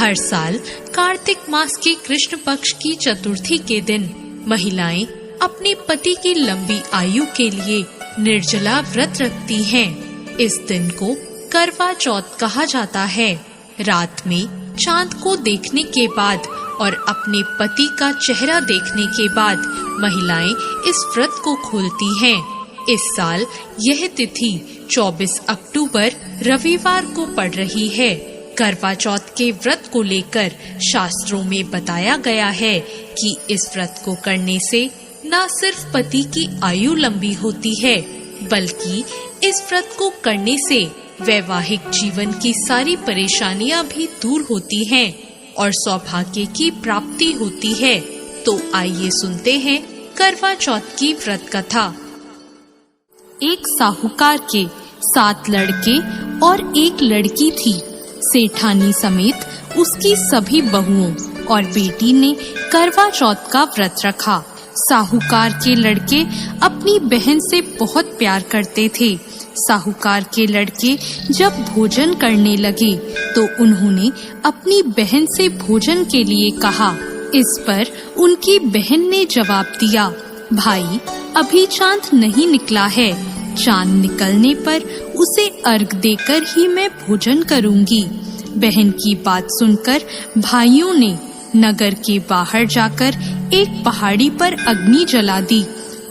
हर साल कार्तिक मास के कृष्ण पक्ष की चतुर्थी के दिन महिलाएं अपने पति की लंबी आयु के लिए निर्जला व्रत रखती हैं। इस दिन को करवा चौथ कहा जाता है। रात में चांद को देखने के बाद और अपने पति का चेहरा देखने के बाद महिलाएं इस व्रत को खोलती हैं। इस साल यह तिथि 24 अक्टूबर रविवार को पड़ रही है। करवा चौथ के व्रत को लेकर शास्त्रों में बताया गया है कि इस व्रत को करने से न सिर्फ पति की आयु लंबी होती है, बल्कि इस व्रत को करने से वैवाहिक जीवन की सारी परेशानियां भी दूर होती हैं और सौभाग्य की प्राप्ति होती है। तो आइए सुनते हैं करवा चौथ की व्रत कथा। एक साहूकार के 7 लड़के और एक लड़की थी। सेठानी समेत उसकी सभी बहुओं और बेटी ने करवा चौथ का व्रत रखा। साहूकार के लड़के अपनी बहन से बहुत प्यार करते थे। साहूकार के लड़के जब भोजन करने लगे तो उन्होंने अपनी बहन से भोजन के लिए कहा। इस पर उनकी बहन ने जवाब दिया, भाई अभी चांद नहीं निकला है, चांद निकलने पर उसे अर्घ देकर ही मैं भोजन करूंगी। बहन की बात सुनकर भाइयों ने नगर के बाहर जाकर एक पहाड़ी पर अग्नि जला दी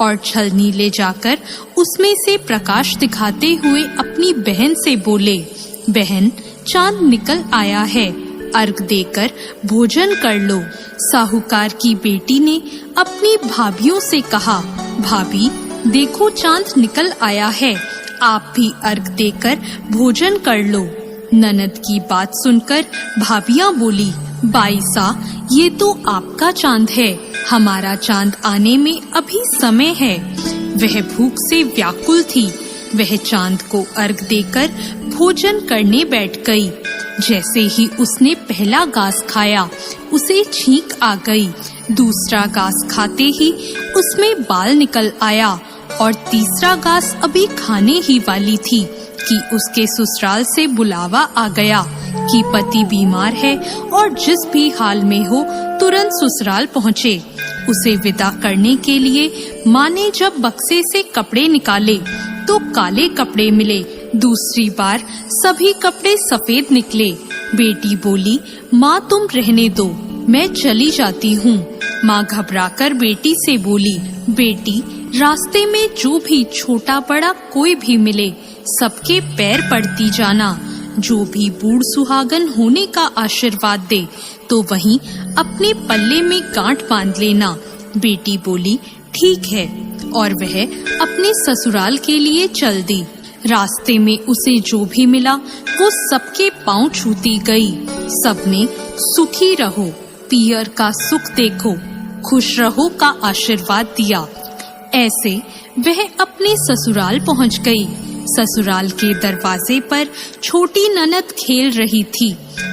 और छलनी ले जाकर उसमें से प्रकाश दिखाते हुए अपनी बहन से बोले, बहन चांद निकल आया है, अर्घ देकर भोजन कर लो। साहूकार की बेटी ने अपनी भाभियों से कहा, भाभी देखो चांद निकल आया है, आप भी अर्घ देकर भोजन कर लो। ननद की बात सुनकर भाभियां बोली, बाईसा ये तो आपका चांद है, हमारा चांद आने में अभी समय है। वह भूख से व्याकुल थी। वह चांद को अर्घ देकर भोजन करने बैठ गई। जैसे ही उसने पहला घास खाया उसे छींक आ गई। दूसरा घास खाते ही उसमें बाल निकल आया और तीसरा घास अभी खाने ही वाली थी कि उसके ससुराल से बुलावा आ गया कि पति बीमार है और जिस भी हाल में हो तुरंत ससुराल पहुँचे। उसे विदा करने के लिए माँ ने जब बक्से से कपड़े निकाले तो काले कपड़े मिले। दूसरी बार सभी कपड़े सफेद निकले। बेटी बोली, माँ तुम रहने दो, मैं चली जाती हूँ। माँ घबराकर बेटी से बोली, बेटी रास्ते में जो भी छोटा बड़ा कोई भी मिले सबके पैर पड़ती जाना। जो भी बूढ़ सुहागन होने का आशीर्वाद दे तो वहीं अपने पल्ले में गांठ बांध लेना। बेटी बोली, ठीक है, और वह अपने ससुराल के लिए चल दी। रास्ते में उसे जो भी मिला वो सबके पांव छूती गई। सबने सुखी रहो, पियर का सुख देखो, खुश रहो का आशीर्वाद दिया। ऐसे वह अपने ससुराल पहुंच गई। ससुराल के दरवाजे पर छोटी ननद खेल रही थी।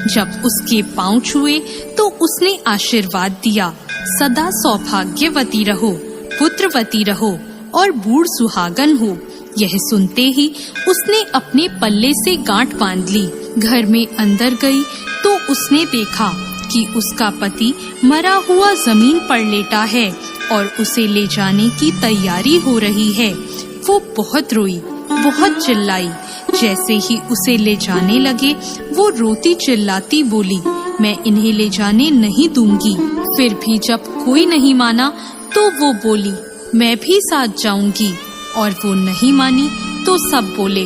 जब उसके पांव छुए तो उसने आशीर्वाद दिया, सदा सौभाग्यवती रहो, पुत्रवती रहो और बूढ़ सुहागन हो। यह सुनते ही उसने अपने पल्ले से गांठ बांध ली। घर में अंदर गई तो उसने देखा कि उसका पति मरा हुआ जमीन पर लेटा है और उसे ले जाने की तैयारी हो रही है। वो बहुत रोई, बहुत चिल्लाई। जैसे ही उसे ले जाने लगे वो रोती चिल्लाती बोली, मैं इन्हें ले जाने नहीं दूंगी। फिर भी जब कोई नहीं माना तो वो बोली, मैं भी साथ जाऊंगी। और वो नहीं मानी तो सब बोले,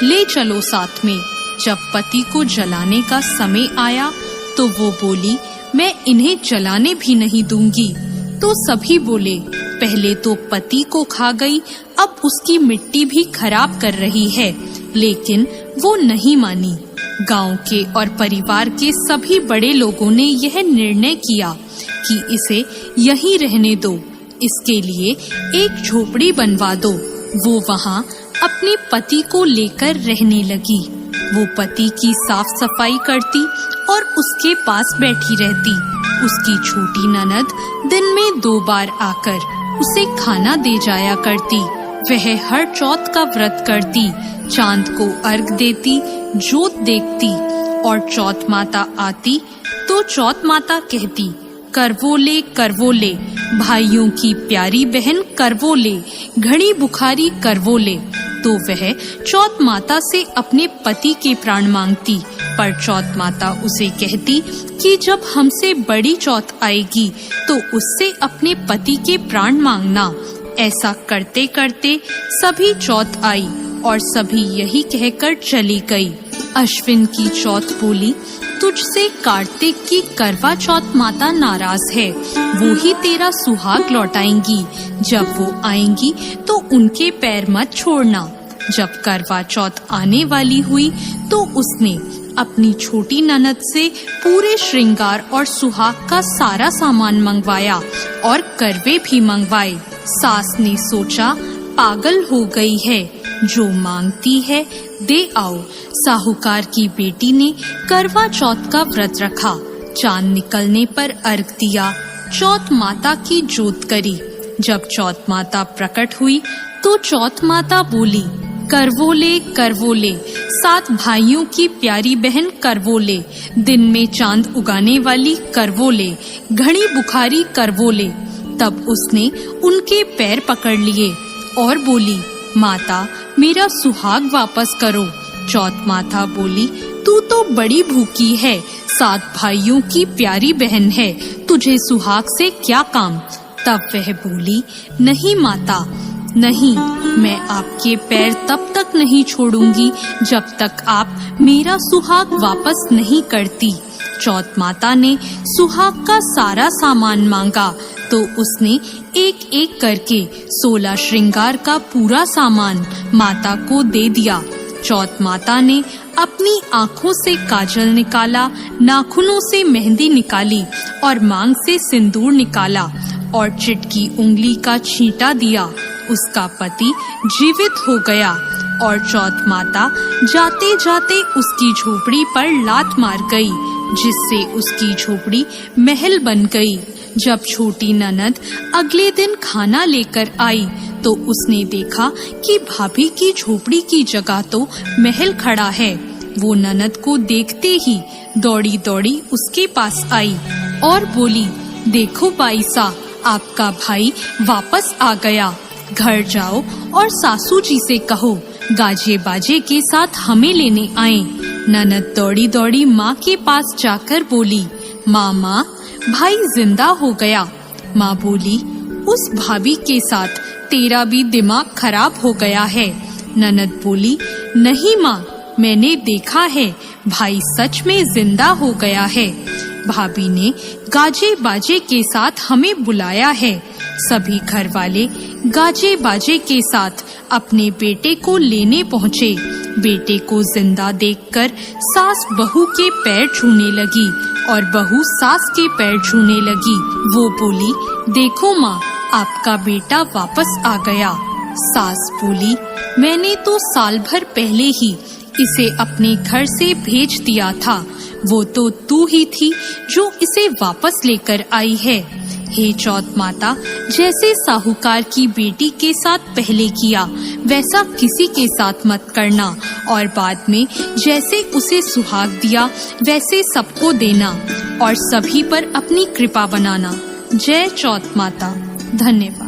ले चलो साथ में। जब पति को जलाने का समय आया तो वो बोली, मैं इन्हें जलाने भी नहीं दूंगी। तो सभी बोले, पहले तो पति को खा गई, अब उसकी मिट्टी भी खराब कर रही है। लेकिन वो नहीं मानी। गांव के और परिवार के सभी बड़े लोगों ने यह निर्णय किया कि इसे यहीं रहने दो, इसके लिए एक झोपड़ी बनवा दो। वो वहाँ अपने पति को लेकर रहने लगी। वो पति की साफ सफाई करती और उसके पास बैठी रहती। उसकी छोटी ननद दिन में 2 बार आकर उसे खाना दे जाया करती। वह हर चौथ का व्रत करती, चांद को अर्घ देती, जोत देखती और चौथ माता आती तो चौथ माता कहती, करवोले करवोले, भाइयों की प्यारी बहन करवोले, घड़ी बुखारी करवोले। तो वह चौथ माता से अपने पति के प्राण मांगती, पर चौथ माता उसे कहती कि जब हमसे बड़ी चौथ आएगी तो उससे अपने पति के प्राण मांगना। ऐसा करते करते सभी चौथ आई और सभी यही कहकर चली गई। अश्विन की चौथ बोली, तुझसे कार्तिक की करवा चौथ माता नाराज है, वो ही तेरा सुहाग लौटाएंगी। जब वो आएंगी तो उनके पैर मत छोड़ना। जब करवा चौथ आने वाली हुई तो उसने अपनी छोटी ननद से पूरे श्रृंगार और सुहाग का सारा सामान मंगवाया और करवे भी मंगवाए। सास ने सोचा, पागल हो गई है, जो मांगती है दे आओ। साहूकार की बेटी ने करवा चौथ का व्रत रखा। चांद निकलने पर अर्घ दिया, चौथ माता की जोत करी। जब चौथ माता प्रकट हुई तो चौथ माता बोली, करवोले करवोले, 7 भाइयों की प्यारी बहन करवोले, दिन में चांद उगाने वाली करवोले, घड़ी बुखारी करवोले। तब उसने उनके पैर पकड़ लिए और बोली, माता मेरा सुहाग वापस करो। चौथ माता बोली, तू तो बड़ी भूखी है, 7 भाइयों की प्यारी बहन है, तुझे सुहाग से क्या काम। तब वह बोली, नहीं माता नहीं, मैं आपके पैर तब तक नहीं छोड़ूंगी जब तक आप मेरा सुहाग वापस नहीं करती। चौथ माता ने सुहाग का सारा सामान मांगा तो उसने एक एक करके 16 श्रृंगार का पूरा सामान माता को दे दिया। चौथ माता ने अपनी आँखों से काजल निकाला, नाखूनों से मेहंदी निकाली और मांग से सिंदूर निकाला और चिटकी उंगली का छींटा दिया। उसका पति जीवित हो गया और चौथ माता जाते जाते उसकी झोपड़ी पर लात मार गई, जिससे उसकी झोपड़ी महल बन गई। जब छोटी ननद अगले दिन खाना लेकर आई तो उसने देखा कि भाभी की झोपड़ी की जगह तो महल खड़ा है। वो ननद को देखते ही दौड़ी दौड़ी उसके पास आई और बोली, देखो बाईसा, आपका भाई वापस आ गया। घर जाओ और सासू जी से कहो गाजे बाजे के साथ हमें लेने आए। ननद दौड़ी दौड़ी माँ के पास जाकर बोली, माँ भाई जिंदा हो गया। माँ बोली, उस भाभी के साथ तेरा भी दिमाग खराब हो गया है। ननद बोली, नहीं माँ, मैंने देखा है, भाई सच में जिंदा हो गया है। भाभी ने गाजे बाजे के साथ हमें बुलाया है। सभी घर वाले गाजे बाजे के साथ अपने बेटे को लेने पहुँचे। बेटे को जिंदा देखकर सास बहू के पैर छूने लगी और बहू सास के पैर छूने लगी। वो बोली, देखो माँ, आपका बेटा वापस आ गया। सास बोली, मैंने तो साल भर पहले ही इसे अपने घर से भेज दिया था। वो तो तू ही थी जो इसे वापस लेकर आई है। हे चौथ माता, जैसे साहूकार की बेटी के साथ पहले किया वैसा किसी के साथ मत करना और बाद में जैसे उसे सुहाग दिया वैसे सबको देना और सभी पर अपनी कृपा बनाना। जय चौथ माता। धन्यवाद।